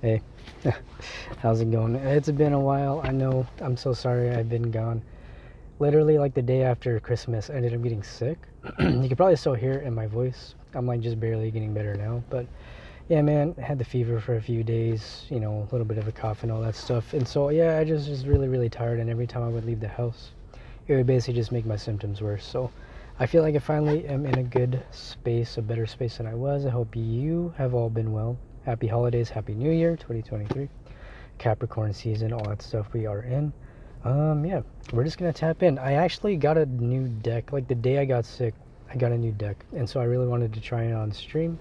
Hey, how's it going? It's been a while. I know. I'm so sorry I've been gone. Literally, like the day after Christmas, I ended up getting sick. You can probably still hear it in my voice. I'm like just barely getting better now. But yeah, man, I had the fever for a few days, a little bit of a cough and all that stuff. And so, yeah, I just was really, really tired. And every time I would leave the house, it would basically just make my symptoms worse. So I feel like I finally am in a good space, a better space than I was. I hope you have all been well. Happy holidays, happy new year 2023, Capricorn season, all that stuff we are in. Yeah, we're just gonna tap in. I actually got a new deck. Like the day I got sick, I got a new deck, and so I really wanted to try it on stream.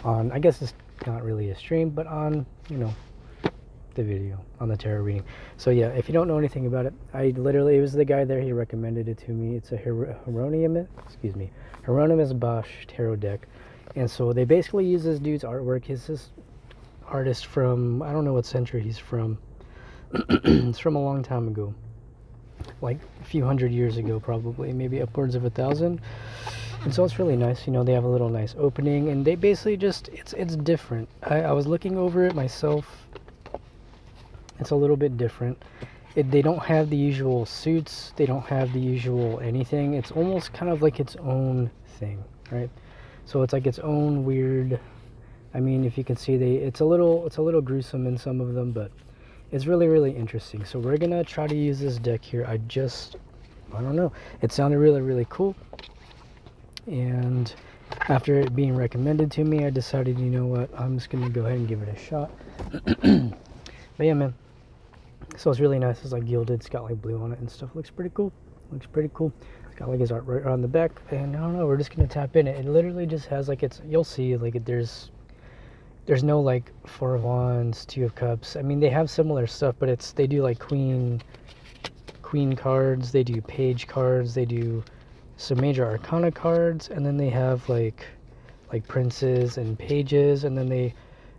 On, I guess it's not really a stream, but on, the video, on the tarot reading. So yeah, if you don't know anything about it, it was the guy there, he recommended it to me. It's a Hieronymus Bosch tarot deck. And so they basically use this dude's artwork. He's this artist from, I don't know what century he's from. It's from a long time ago, like a few hundred years ago, probably, maybe upwards of 1,000. And so it's really nice. They have a little nice opening, and they basically just, it's different. I was looking over it myself. It's a little bit different. They don't have the usual suits. They don't have the usual anything. It's almost kind of like its own thing, right? So it's like its own weird. I mean, if you can see, it's a little gruesome in some of them, but it's really, really interesting. So we're gonna try to use this deck here. I don't know. It sounded really, really cool, and after it being recommended to me, I decided, you know what, I'm just gonna go ahead and give it a shot. But yeah, man. So it's really nice. It's like gilded. It's got like blue on it and stuff. Looks pretty cool. It's got like his art right on the back. And I don't know, we're just gonna tap in it. It literally just has like you'll see like there's no like Four of Wands, Two of Cups. I mean, they have similar stuff, but they do like Queen cards. They do Page cards. They do some major Arcana cards, and then they have like Princes and Pages, and then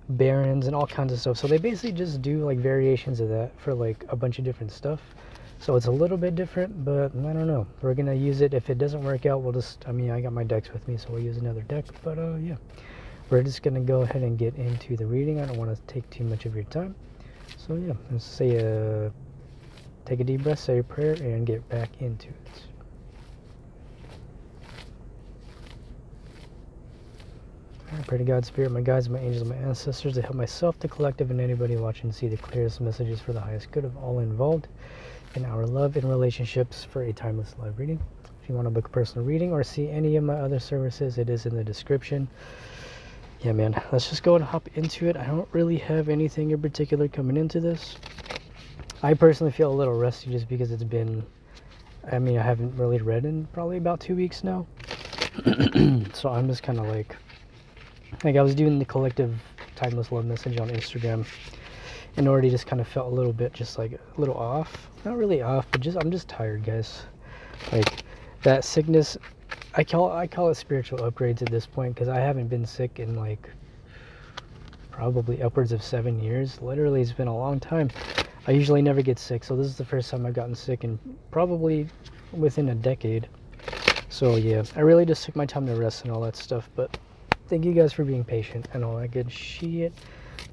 Barons and all kinds of stuff. So they basically just do like variations of that for like a bunch of different stuff. So it's a little bit different, but I don't know. We're gonna use it. If it doesn't work out, I got my decks with me, so we'll use another deck. But yeah, we're just gonna go ahead and get into the reading. I don't want to take too much of your time. So yeah, let's say take a deep breath, say a prayer, and get back into it. I pray to God, Spirit, my guides, my angels, my ancestors, to help myself, the collective, and anybody watching to see the clearest messages for the highest good of all involved in our love and relationships for a timeless love reading. If you want to book a personal reading or see any of my other services, it is in the description. Yeah, man, let's just go and hop into it. I don't really have anything in particular coming into this. I personally feel a little rusty just because I haven't really read in probably about 2 weeks now. So I'm just kind of like I was doing the collective timeless love message on Instagram, and already just kind of felt a little bit just like a little off. Not really off, but I'm just tired, guys. Like that sickness, I call it spiritual upgrades at this point, because I haven't been sick in like probably upwards of 7 years. Literally, it's been a long time. I usually never get sick, so this is the first time I've gotten sick in probably within a decade. So yeah, I really just took my time to rest and all that stuff, but thank you guys for being patient and all that good shit.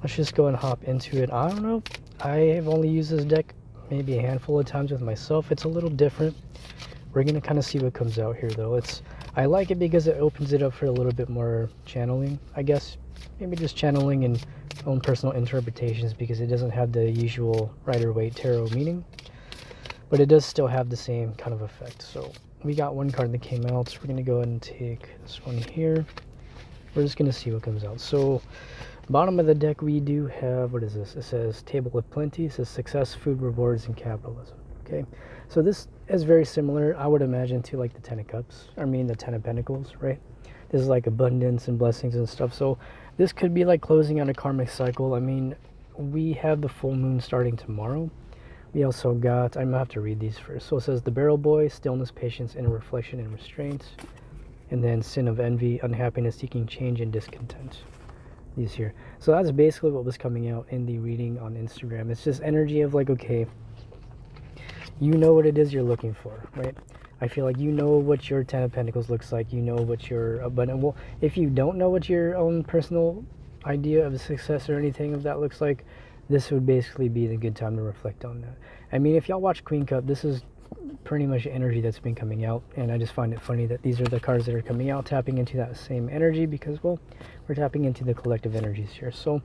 Let's just go and hop into it. I don't know. I have only used this deck maybe a handful of times with myself. It's a little different. We're going to kind of see what comes out here, though. I like it because it opens it up for a little bit more channeling, I guess. Maybe just channeling and own personal interpretations, because it doesn't have the usual Rider-Waite tarot meaning. But it does still have the same kind of effect. So we got one card that came out. So we're going to go ahead and take this one here. We're just going to see what comes out. So bottom of the deck, we do have, what is this? It says Table of Plenty. It says Success, Food, Rewards, and Capitalism. Okay, so this is very similar, I would imagine, to like the Ten of Cups. The Ten of Pentacles, right? This is like abundance and blessings and stuff. So this could be like closing out a karmic cycle. We have the full moon starting tomorrow. We also got, I'm going to have to read these first. So it says the Barrel Boy, Stillness, Patience, Inner Reflection, and Restraint. And then Sin of Envy, Unhappiness, Seeking Change, and Discontent. These here. So that's basically what was coming out in the reading on Instagram. It's just energy of like, okay, you know what it is you're looking for, right? I feel like you know what your Ten of Pentacles looks like. You know what your abundant. Well, if you don't know what your own personal idea of success or anything of that looks like, this would basically be the good time to reflect on that. I mean, if y'all watch Queen Cup, this is pretty much energy that's been coming out, and I just find it funny that these are the cards that are coming out, tapping into that same energy, because, well, we're tapping into the collective energies here. So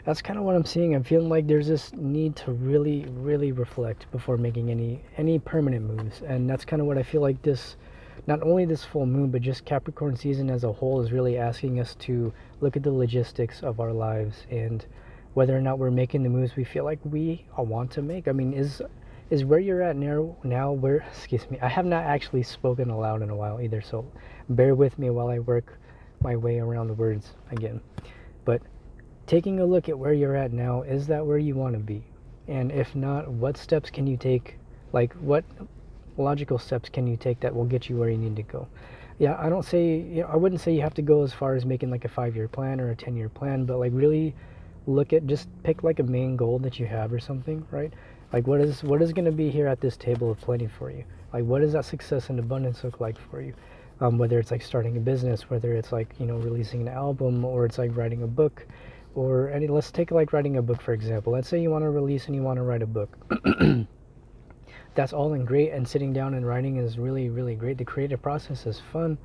that's kind of what I'm seeing. I'm feeling like there's this need to really, really reflect before making any permanent moves, and that's kind of what I feel like this, not only this full moon, but just Capricorn season as a whole is really asking us to look at the logistics of our lives and whether or not we're making the moves we feel like we want to make. I mean, is where you're at now where, excuse me, I have not actually spoken aloud in a while either, so bear with me while I work my way around the words again. But taking a look at where you're at now, is that where you want to be? And if not, what steps can you take? Like, what logical steps can you take that will get you where you need to go? Yeah, I don't say, I wouldn't say you have to go as far as making like a 5-year plan or a 10-year plan, but like really look at, just pick like a main goal that you have or something, right? Like what is going to be here at this table of plenty for you? Like what does that success and abundance look like for you? Whether it's like starting a business, whether it's like, releasing an album, or it's like writing a book, or let's take like writing a book, for example. Let's say you want to release and you want to write a book. That's all and great, and sitting down and writing is really, really great. The creative process is fun,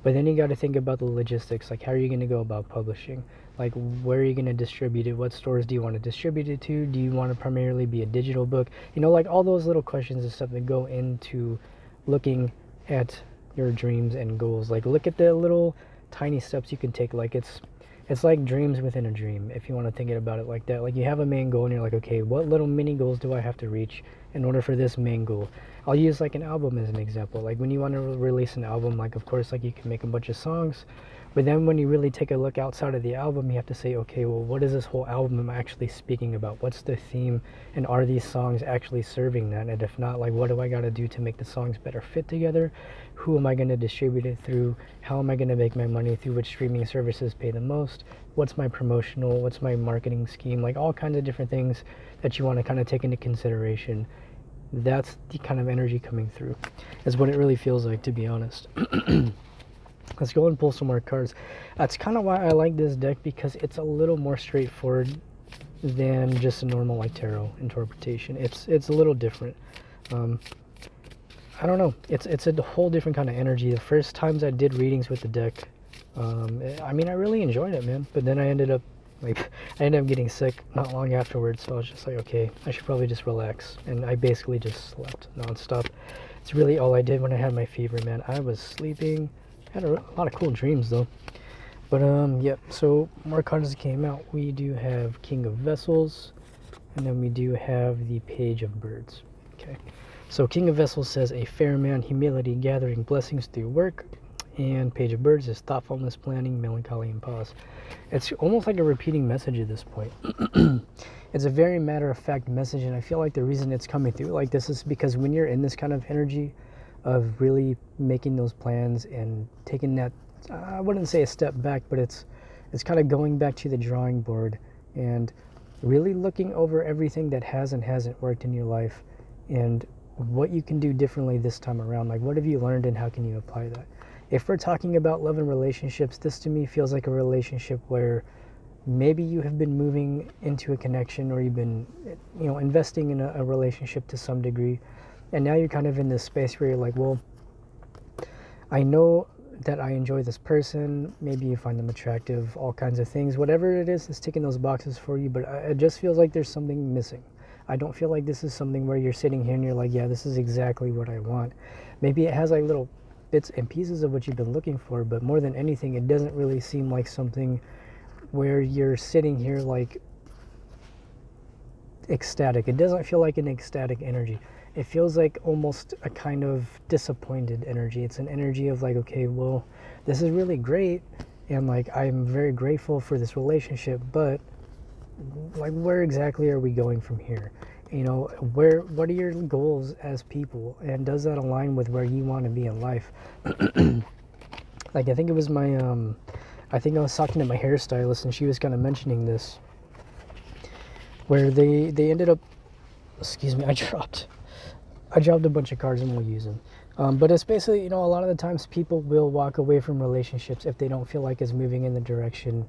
but then you got to think about the logistics. Like, how are you going to go about publishing? Like, where are you going to distribute it? What stores do you want to distribute it to? Do you want to primarily be a digital book? Like all those little questions and stuff that go into looking at your dreams and goals. Like, look at the little tiny steps you can take. Like, it's like dreams within a dream, if you want to think about it like that. Like, you have a main goal and you're like, okay, what little mini goals do I have to reach in order for this main goal? I'll use like an album as an example. Like when you want to release an album, like of course, like you can make a bunch of songs, but then when you really take a look outside of the album, you have to say, okay, well, what is this whole album actually speaking about? What's the theme? And are these songs actually serving that? And if not, like, what do I got to do to make the songs better fit together? Who am I going to distribute it through? How am I going to make my money? Through which streaming services pay the most? What's my promotional? What's my marketing scheme? Like all kinds of different things that you want to kind of take into consideration. That's the kind of energy coming through. Is what it really feels like, to be honest. Let's go and pull some more cards. That's kind of why I like this deck, because it's a little more straightforward than just a normal like tarot interpretation. It's a little different. I don't know. It's a whole different kind of energy. The first times I did readings with the deck, I mean, I really enjoyed it, man. But then I ended up getting sick not long afterwards. So I was just like, okay, I should probably just relax. And I basically just slept nonstop. It's really all I did when I had my fever, man. I was sleeping. Had a lot of cool dreams though. But yep, so more cards came out. We do have King of Vessels, and then we do have the Page of Birds. Okay, so King of Vessels says a fair man, humility, gathering blessings through work, and Page of Birds is thoughtfulness, planning, melancholy, and pause. It's almost like a repeating message at this point. It's a very matter-of-fact message, and I feel like the reason it's coming through like this is because when you're in this kind of energy of really making those plans and taking that, I wouldn't say a step back, but it's kind of going back to the drawing board and really looking over everything that has and hasn't worked in your life and what you can do differently this time around. Like, what have you learned and how can you apply that? If we're talking about love and relationships, this to me feels like a relationship where maybe you have been moving into a connection, or you've been, investing in a relationship to some degree. And now you're kind of in this space where you're like, well, I know that I enjoy this person. Maybe you find them attractive, all kinds of things. Whatever it is that's ticking those boxes for you, but it just feels like there's something missing. I don't feel like this is something where you're sitting here and you're like, yeah, this is exactly what I want. Maybe it has like little bits and pieces of what you've been looking for, but more than anything, it doesn't really seem like something where you're sitting here like ecstatic. It doesn't feel like an ecstatic energy. It feels like almost a kind of disappointed energy. It's an energy of like, okay, well, this is really great, and like I'm very grateful for this relationship, but like where exactly are we going from here? What are your goals as people, and does that align with where you want to be in life? Like, I think it was I think I was talking to my hairstylist, and she was kind of mentioning this, where they ended up, excuse me, I dropped a bunch of cards and we'll use them. But it's basically, a lot of the times people will walk away from relationships if they don't feel like it's moving in the direction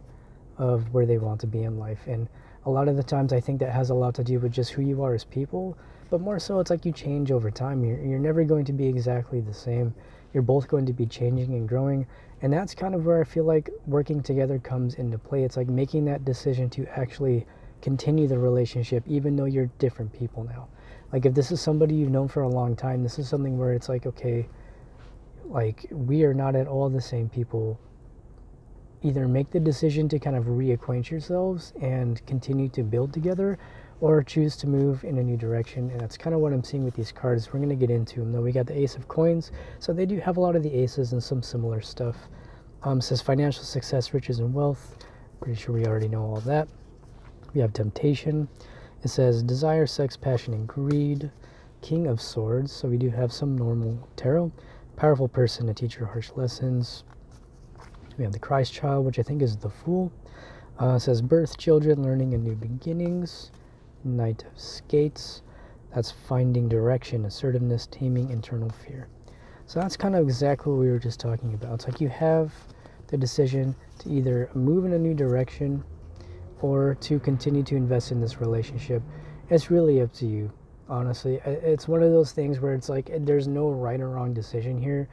of where they want to be in life. And a lot of the times I think that has a lot to do with just who you are as people, but more so it's like you change over time. You're never going to be exactly the same. You're both going to be changing and growing, and that's kind of where I feel like working together comes into play. It's like making that decision to actually continue the relationship even though you're different people now. Like if this is somebody you've known for a long time, this is something where it's like, okay, like we are not at all the same people. Either make the decision to kind of reacquaint yourselves and continue to build together, or choose to move in a new direction. And that's kind of what I'm seeing with these cards. We're going to get into them though. We got the Ace of Coins, so they do have a lot of the aces and some similar stuff. Says financial success, riches, and wealth. Pretty sure we already know all that. We have temptation. It says desire, sex, passion, and greed. King of Swords, so we do have some normal tarot. Powerful person to teach your harsh lessons. We have the Christ child, which I think is the Fool. It says birth, children, learning, and new beginnings. Knight of Skates. That's finding direction, assertiveness, taming internal fear. So that's kind of exactly what we were just talking about. It's like you have the decision to either move in a new direction or to continue to invest in this relationship. It's really up to you, honestly. It's one of those things where it's like there's no right or wrong decision here.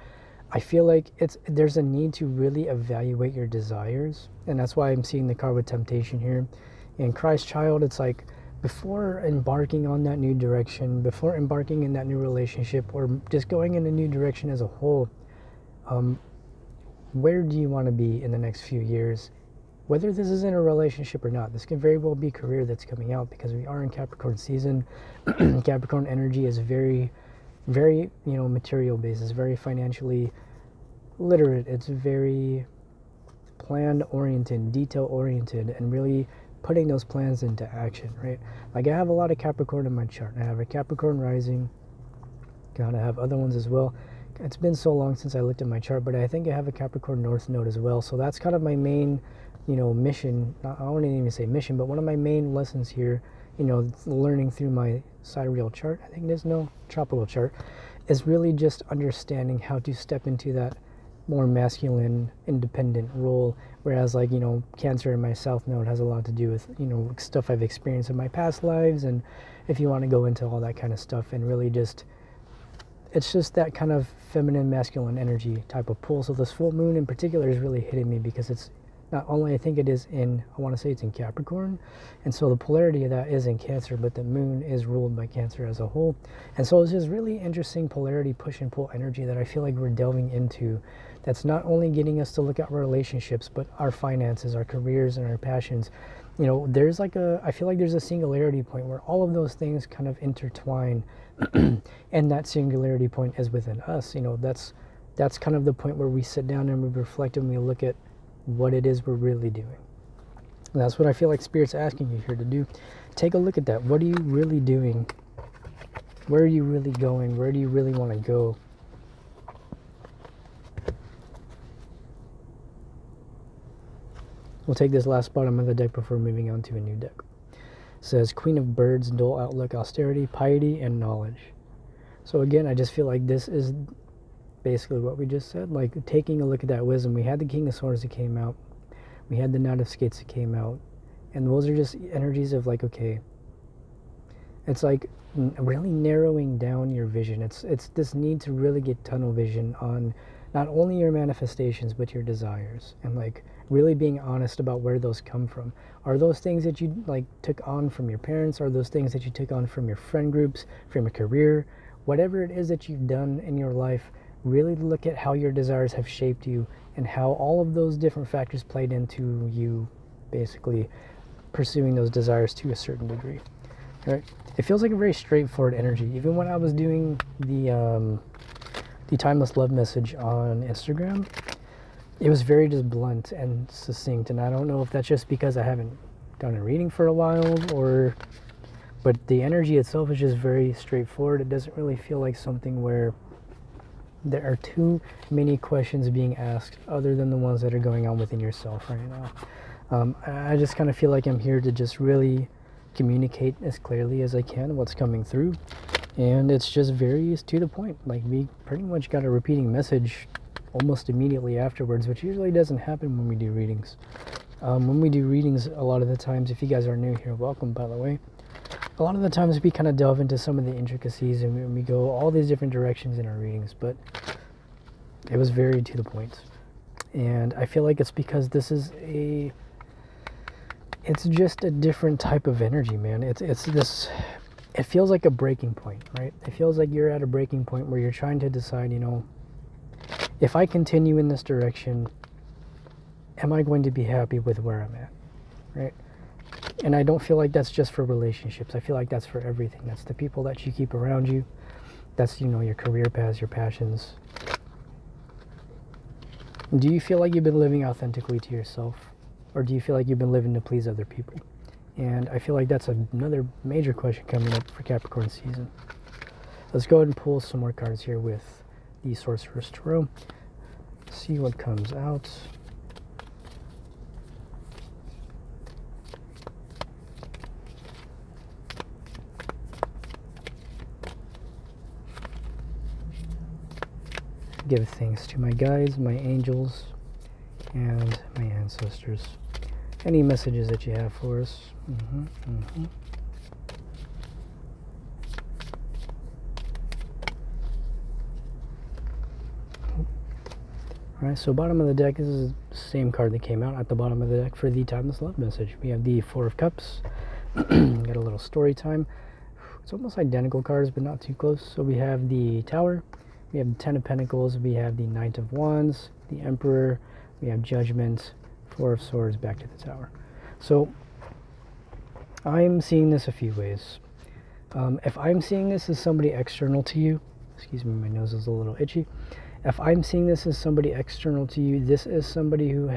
I feel like there's a need to really evaluate your desires, and that's why I'm seeing the card with temptation here. In Christ child, it's like before embarking on that new direction, before embarking in that new relationship, or just going in a new direction as a whole, where do you want to be in the next few years? Whether this is in a relationship or not, this can very well be career that's coming out, because we are in Capricorn season. Capricorn energy is very, very, material based. It's very financially literate. It's very plan oriented, detail oriented, and really putting those plans into action, right? Like I have a lot of Capricorn in my chart. I have a Capricorn rising. God, I have other ones as well. It's been so long since I looked at my chart, but I think I have a Capricorn North Node as well. So that's kind of my main, mission. I wouldn't even say mission, but one of my main lessons here, learning through my sidereal chart, I think it is, no, tropical chart, is really just understanding how to step into that more masculine, independent role. Whereas like, Cancer in my South Node has a lot to do with, stuff I've experienced in my past lives. And if you want to go into all that kind of stuff and really just, it's just that kind of feminine, masculine energy type of pull. So this full moon in particular is really hitting me because it's not only, I think it is in, I want to say it's in Capricorn. And so the polarity of that is in Cancer, but the moon is ruled by Cancer as a whole. And so it's just really interesting polarity, push and pull energy that I feel like we're delving into. That's not only getting us to look at relationships, but our finances, our careers, and our passions. There's like I feel like there's a singularity point where all of those things kind of intertwine. And that singularity point is within us. That's kind of the point where we sit down and we reflect and we look at what it is we're really doing. And that's what I feel like Spirit's asking you here to do. Take a look at that. What are you really doing? Where are you really going? Where do you really want to go? We'll take this last bottom of the deck before moving on to a new deck. It says Queen of Birds, dull outlook, austerity, piety, and knowledge. So again, I just feel like this is basically what we just said, like taking a look at that wisdom. We had the King of Swords that came out. We had the Knight of Skates that came out. And those are just energies of like, okay, it's like really narrowing down your vision. It's this need to really get tunnel vision on not only your manifestations, but your desires. And like really being honest about where those come from. Are those things that you like took on from your parents? Are those things that you took on from your friend groups, from your career? Whatever it is that you've done in your life, really look at how your desires have shaped you and how all of those different factors played into you basically pursuing those desires to a certain degree. All right? It feels like a very straightforward energy. Even when I was doing the Timeless Love message on Instagram, it was very just blunt and succinct. And I don't know if that's just because I haven't done a reading for a while, but the energy itself is just very straightforward. It doesn't really feel like something where there are too many questions being asked other than the ones that are going on within yourself right now. I just kind of feel like I'm here to just really communicate as clearly as I can what's coming through. And it's just very to the point. Like we pretty much got a repeating message almost immediately afterwards, which usually doesn't happen when we do readings. When we do readings, a lot of the times, if you guys are new here, welcome, by the way. A lot of the times we kind of delve into some of the intricacies and we go all these different directions in our readings, but it was very to the point. And I feel like it's because it's just a different type of energy, man. It feels like a breaking point, right? It feels like you're at a breaking point where you're trying to decide, if I continue in this direction, am I going to be happy with where I'm at, right? And I don't feel like that's just for relationships. I feel like that's for everything. That's the people that you keep around you. That's, your career paths, your passions. Do you feel like you've been living authentically to yourself? Or do you feel like you've been living to please other people? And I feel like that's another major question coming up for Capricorn season. Let's go ahead and pull some more cards here with the Sorcerer's Tarot. See what comes out. Give thanks to my guides, my angels, and my ancestors. Any messages that you have for us? Alright, so bottom of the deck, this is the same card that came out at the bottom of the deck for the Timeless Love message. We have the Four of Cups. Got a little story time. It's almost identical cards, but not too close. So we have the Tower. We have the Ten of Pentacles, we have the Knight of Wands, the Emperor, we have Judgment, Four of Swords, back to the Tower. So, I'm seeing this a few ways. If I'm seeing this as somebody external to you, excuse me, my nose is a little itchy. If I'm seeing this as somebody external to you, this is somebody who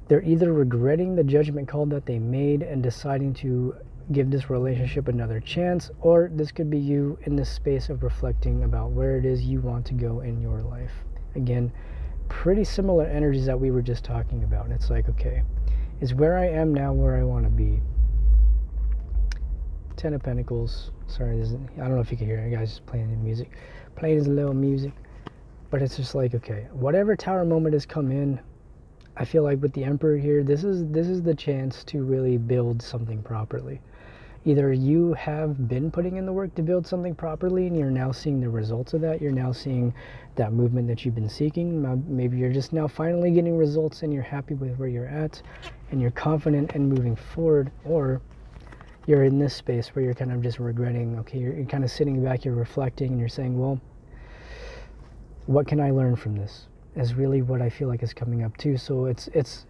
they're either regretting the judgment call that they made and deciding to give this relationship another chance, or this could be you in this space of reflecting about where it is you want to go in your life. Again, pretty similar energies that we were just talking about. It's like, okay, is where I am now where I want to be? Ten of Pentacles. Sorry, I don't know if you can hear it, guys, playing the music. Playing his little music. But it's just like, okay, whatever Tower moment has come in, I feel like with the Emperor here, this is the chance to really build something properly. Either you have been putting in the work to build something properly and you're now seeing the results of that. You're now seeing that movement that you've been seeking. Maybe you're just now finally getting results and you're happy with where you're at and you're confident in moving forward. Or you're in this space where you're kind of just regretting, okay, you're kind of sitting back, you're reflecting, and you're saying, well, what can I learn from this? Is really what I feel like is coming up too. So it's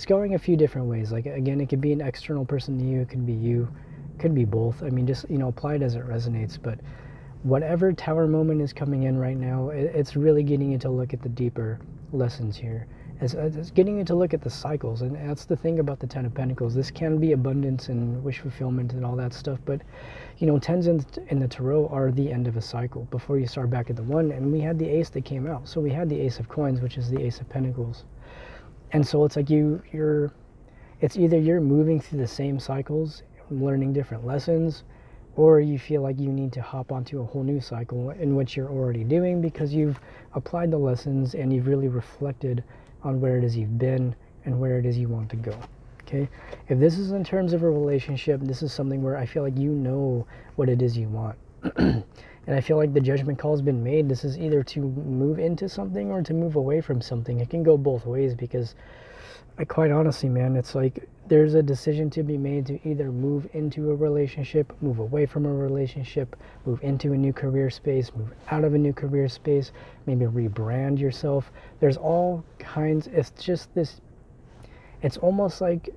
going a few different ways. Like, again, it could be an external person to you, it could be you. Could be both. I mean, just, apply it as it resonates. But whatever Tower moment is coming in right now, it's really getting you to look at the deeper lessons here. It's getting you to look at the cycles. And that's the thing about the Ten of Pentacles. This can be abundance and wish fulfillment and all that stuff. But, tens in the Tarot are the end of a cycle before you start back at the one. And we had the Ace that came out. So we had the Ace of Coins, which is the Ace of Pentacles. And so it's like it's either you're moving through the same cycles, learning different lessons, or you feel like you need to hop onto a whole new cycle in which you're already doing because you've applied the lessons and you've really reflected on where it is you've been and where it is you want to go. Okay, if this is in terms of a relationship, this is something where I feel like you know what it is you want. And I feel like the judgment call has been made. This is either to move into something or to move away from something. It can go both ways because quite honestly, man, it's like there's a decision to be made to either move into a relationship, move away from a relationship, move into a new career space, move out of a new career space, maybe rebrand yourself. There's all kinds. It's just this, it's almost like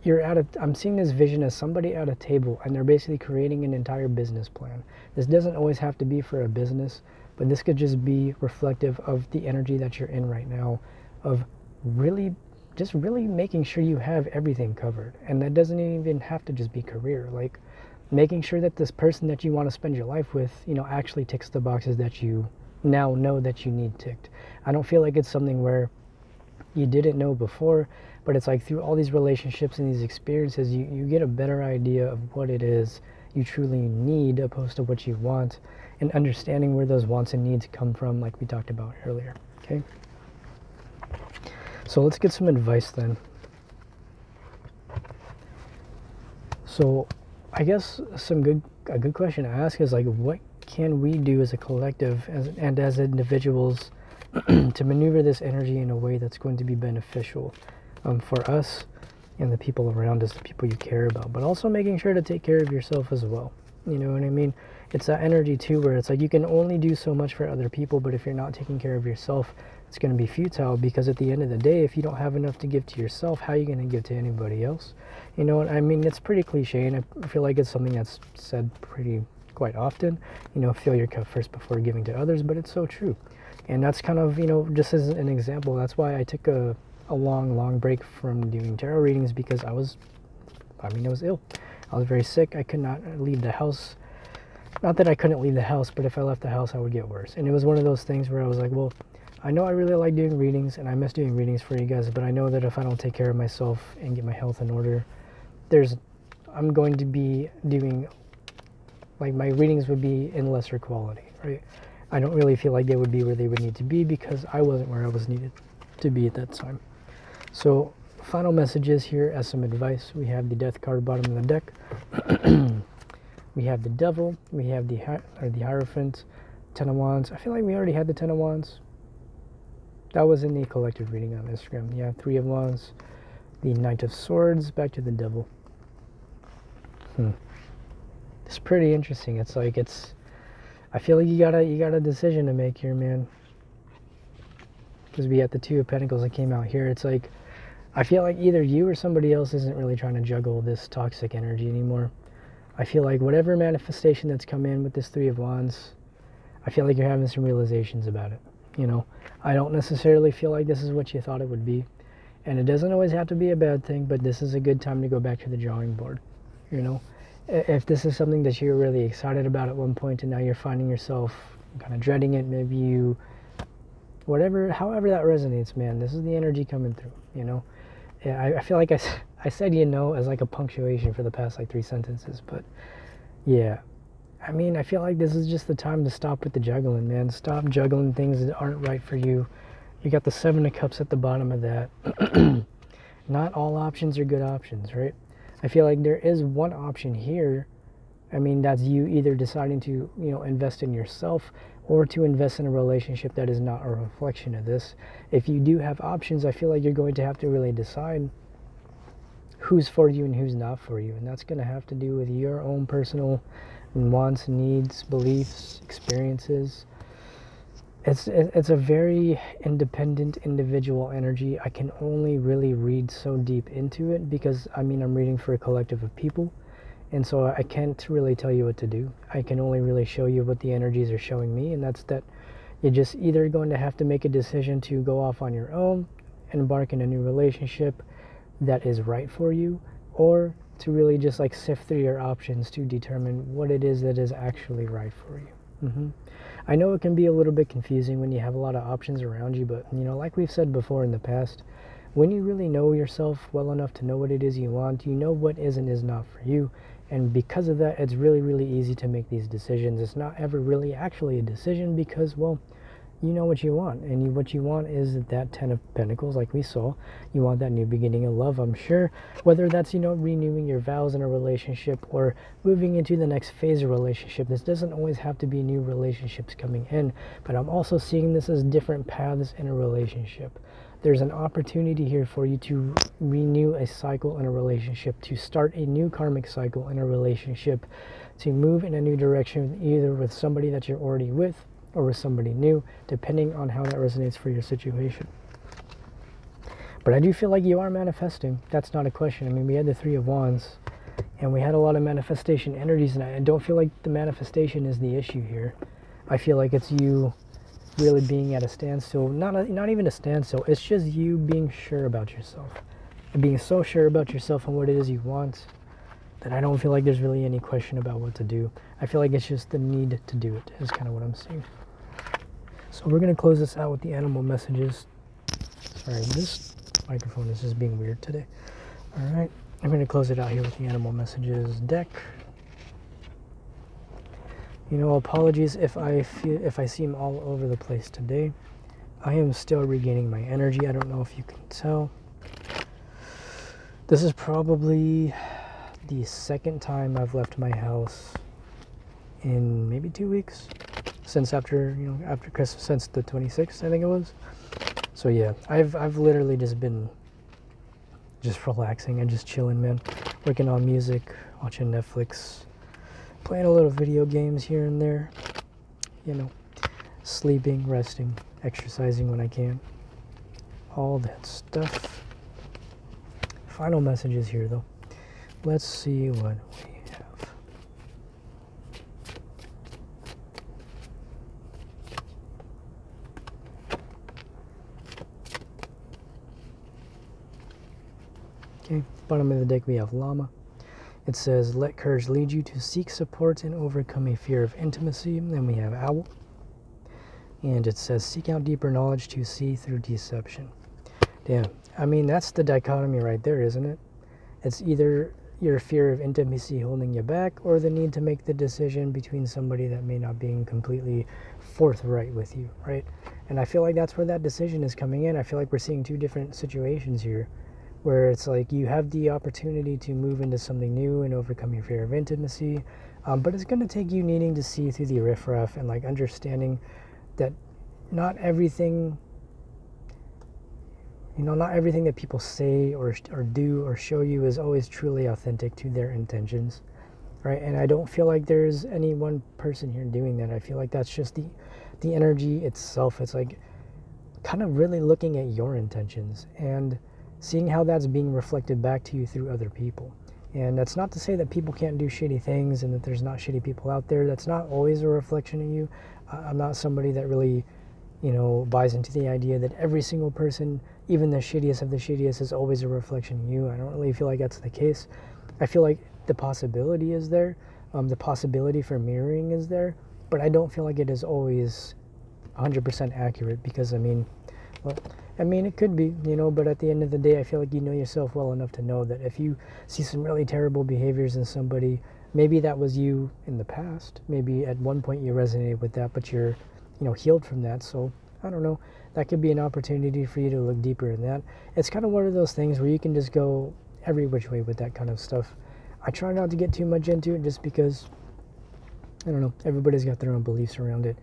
I'm seeing this vision as somebody at a table and they're basically creating an entire business plan. This doesn't always have to be for a business, but this could just be reflective of the energy that you're in right now, of really making sure you have everything covered. And that doesn't even have to just be career. Like, making sure that this person that you want to spend your life with, actually ticks the boxes that you now know that you need ticked. I don't feel like it's something where you didn't know before, but it's like through all these relationships and these experiences, you get a better idea of what it is you truly need opposed to what you want, and understanding where those wants and needs come from, like we talked about earlier. Okay, so let's get some advice then So I guess a good question to ask is like, what can we do as a collective and as individuals to maneuver this energy in a way that's going to be beneficial for us and the people around us, the people you care about, but also making sure to take care of yourself as well. You know what I mean? It's that energy too, where it's like you can only do so much for other people, but if you're not taking care of yourself, it's going to be futile, because at the end of the day, if you don't have enough to give to yourself, how are you going to give to anybody else? You know what I mean? It's pretty cliche, and I feel like it's something that's said quite often, you know, fill your cup first before giving to others, but it's so true. And that's kind of, you know, just as an example, that's why I took a long break from doing tarot readings, because I was ill. I was very sick. I could not leave the house. Not that I couldn't leave the house, but if I left the house, I would get worse. And it was one of those things where I was like, well, I know I really like doing readings, and I miss doing readings for you guys, but I know that if I don't take care of myself and get my health in order, I'm going to be doing, like, my readings would be in lesser quality, right? I don't really feel like they would be where they would need to be, because I wasn't where I was needed to be at that time. So, final messages here as some advice. We have the Death card bottom of the deck. We have the Devil. We have the Hierophant, Ten of Wands. I feel like we already had the Ten of Wands. That was in the collective reading on Instagram. Yeah, Three of Wands, the Knight of Swords, back to the Devil. It's pretty interesting. It's like I feel like you got a decision to make here, man. Because we got the Two of Pentacles that came out here. It's like, I feel like either you or somebody else isn't really trying to juggle this toxic energy anymore. I feel like whatever manifestation that's come in with this Three of Wands, I feel like you're having some realizations about it. You know, I don't necessarily feel like this is what you thought it would be. And it doesn't always have to be a bad thing, but this is a good time to go back to the drawing board. You know, if this is something that you're really excited about at one point and now you're finding yourself kind of dreading it, maybe you, however that resonates, man, this is the energy coming through, you know. Yeah, I feel like I said, you know, as like a punctuation for the past like 3 sentences, but yeah. I mean, I feel like this is just the time to stop with the juggling, man. Stop juggling things that aren't right for you. You got the Seven of Cups at the bottom of that. Not all options are good options, right? I feel like there is one option here. I mean, that's you either deciding to, you know, invest in yourself or to invest in a relationship that is not a reflection of this. If you do have options, I feel like you're going to have to really decide who's for you and who's not for you. And that's going to have to do with your own personal wants, needs, beliefs, experiences. It's a very independent, individual energy. I can only really read so deep into it because, I mean, I'm reading for a collective of people. And so I can't really tell you what to do. I can only really show you what the energies are showing me. And that's that you're just either going to have to make a decision to go off on your own and embark in a new relationship that is right for you, or to really just like sift through your options to determine what it is that is actually right for you. I know it can be a little bit confusing when you have a lot of options around you, but, you know, like we've said before in the past, when you really know yourself well enough to know what it is you want, you know what is and is not for you. And because of that, it's really, really easy to make these decisions. It's not ever really actually a decision because, well, you know what you want. And what you want is that Ten of Pentacles, like we saw. You want that new beginning of love, I'm sure. Whether that's, you know, renewing your vows in a relationship or moving into the next phase of relationship. This doesn't always have to be new relationships coming in. But I'm also seeing this as different paths in a relationship. There's an opportunity here for you to renew a cycle in a relationship, to start a new karmic cycle in a relationship, to move in a new direction, either with somebody that you're already with or with somebody new, depending on how that resonates for your situation. But I do feel like you are manifesting. That's not a question. I mean, we had the Three of Wands, and we had a lot of manifestation energies, and I don't feel like the manifestation is the issue here. I feel like it's you really being at a standstill, not even a standstill, it's just you being sure about yourself, and being so sure about yourself and what it is you want that I don't feel like there's really any question about what to do. I feel like it's just the need to do it is kind of what I'm seeing. So we're going to close this out with the animal messages. Sorry, this microphone is just being weird today. All right, I'm going to close it out here with the animal messages deck. You know, apologies if I seem all over the place today. I am still regaining my energy. I don't know if you can tell. This is probably the second time I've left my house in maybe 2 weeks since after Christmas, since the 26th, I think it was. So yeah, I've literally just been just relaxing and just chilling, man. Working on music, watching Netflix, playing a little video games here and there, sleeping, resting, exercising when I can, all that stuff. Final messages here though. Let's see what we have. Okay, bottom of the deck we have Llama. It says, let courage lead you to seek support and overcome a fear of intimacy. Then we have Owl. And it says, seek out deeper knowledge to see through deception. Damn, I mean, that's the dichotomy right there, isn't it? It's either your fear of intimacy holding you back, or the need to make the decision between somebody that may not be completely forthright with you, right? And I feel like that's where that decision is coming in. I feel like we're seeing two different situations here, where it's like you have the opportunity to move into something new and overcome your fear of intimacy, but it's going to take you needing to see through the riffraff and like understanding that not everything that people say or do or show you is always truly authentic to their intentions, right? And I don't feel like there's any one person here doing that. I feel like that's just the energy itself. It's like kind of really looking at your intentions and seeing how that's being reflected back to you through other people. And that's not to say that people can't do shitty things and that there's not shitty people out there. That's not always a reflection of you. I'm not somebody that really, buys into the idea that every single person, even the shittiest of the shittiest, is always a reflection of you. I don't really feel like that's the case. I feel like the possibility is there. The possibility for mirroring is there. But I don't feel like it is always 100% accurate because, it could be, but at the end of the day, I feel like you know yourself well enough to know that if you see some really terrible behaviors in somebody, maybe that was you in the past. Maybe at one point you resonated with that, but you're, healed from that. So, I don't know. That could be an opportunity for you to look deeper in that. It's kind of one of those things where you can just go every which way with that kind of stuff. I try not to get too much into it just because, I don't know, everybody's got their own beliefs around it.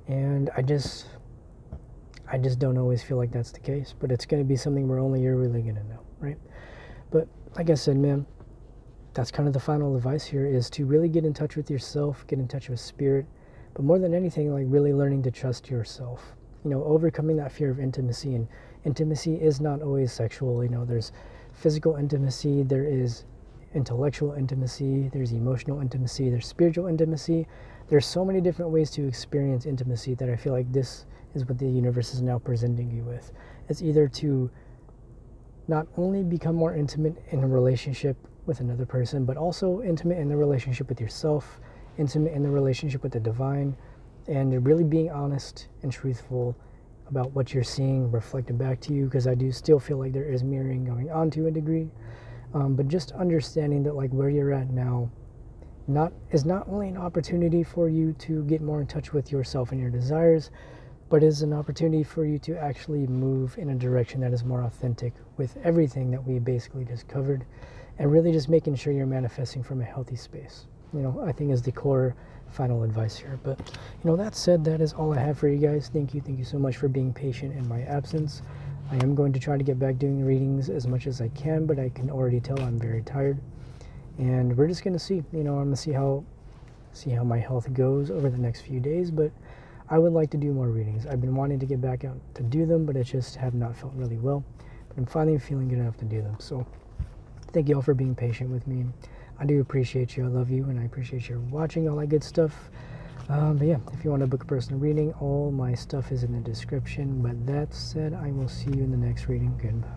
And I just don't always feel like that's the case, but it's going to be something where only you're really going to know, right? But like I said, man, that's kind of the final advice here, is to really get in touch with yourself, get in touch with spirit, but more than anything, like really learning to trust yourself, overcoming that fear of intimacy. And intimacy is not always sexual. There's physical intimacy, there is intellectual intimacy, there's emotional intimacy, there's spiritual intimacy. There's so many different ways to experience intimacy that I feel like this is what the universe is now presenting you with. It's either to not only become more intimate in a relationship with another person, but also intimate in the relationship with yourself, intimate in the relationship with the divine, and really being honest and truthful about what you're seeing reflected back to you, because I do still feel like there is mirroring going on to a degree, but just understanding that like where you're at now is not only an opportunity for you to get more in touch with yourself and your desires, but is an opportunity for you to actually move in a direction that is more authentic with everything that we basically just covered, and really just making sure you're manifesting from a healthy space, I think is the core final advice here. But that said, that is all I have for you guys. Thank you so much for being patient in my absence. I am going to try to get back doing readings as much as I can, but I can already tell I'm very tired, and we're just going to see. I'm going to see how my health goes over the next few days. But I would like to do more readings. I've been wanting to get back out to do them, but it just have not felt really well. But I'm finally feeling good enough to do them. So thank you all for being patient with me. I do appreciate you. I love you, and I appreciate you watching, all that good stuff. But yeah, if you want to book a personal reading, all my stuff is in the description. But that said, I will see you in the next reading. Goodbye.